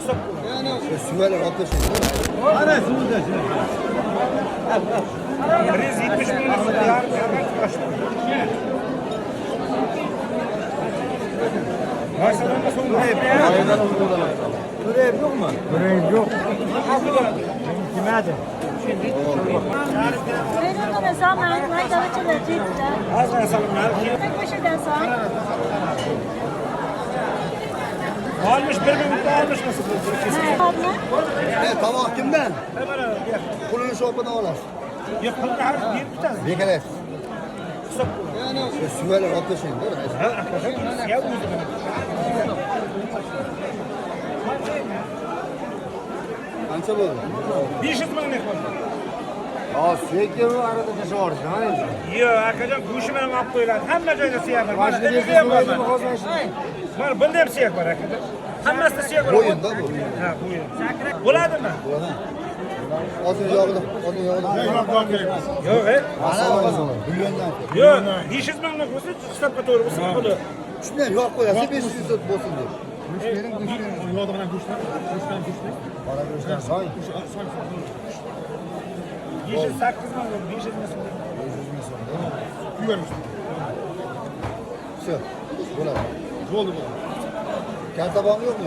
Sümerler atlasın. Ana suda. 170 milyon yarım başlıyor. Başladan da sonra Buraya yok mu? Buraya yok. Kime hadi? Benim de zaman ne kadar çılacak. az kana salımlar. Tek başına sağ. Almış bir mutlu almış nasıl? Tamam kimden? Kulunu şopuna olar. Yapılır her bir tutar. Bir kere. Sümerler atlasın. Ya uyudu. Anca bu. 500 milyon ne var? Aa sürekli mi arada taşı var? Yok arkadaşım kuşu benim aptaylar. Hem de siyah var. Başka bir siyah var. mi kazanç? Var bunda hep siyah var arkadaş. Hem de siyah var. Boyun da bu. Ha boyun. Buladı mı? Odun yağlı. Odun yağlı. Yok he. Ana kazanır. Milyondan. Yok. 500 milyon ne olsun? Kitapta doğru bu sıkıntı. Şundan yok koyarsa 500 lira olsun diyor. Müşterin güçlerini. Yolda bana kuşlar. Kuşlar. Bana göster say. 508 milyon. 500 milyon. Güvermiş. Şu. Buna. Oldu bu. Kağıt tabağın yok mu?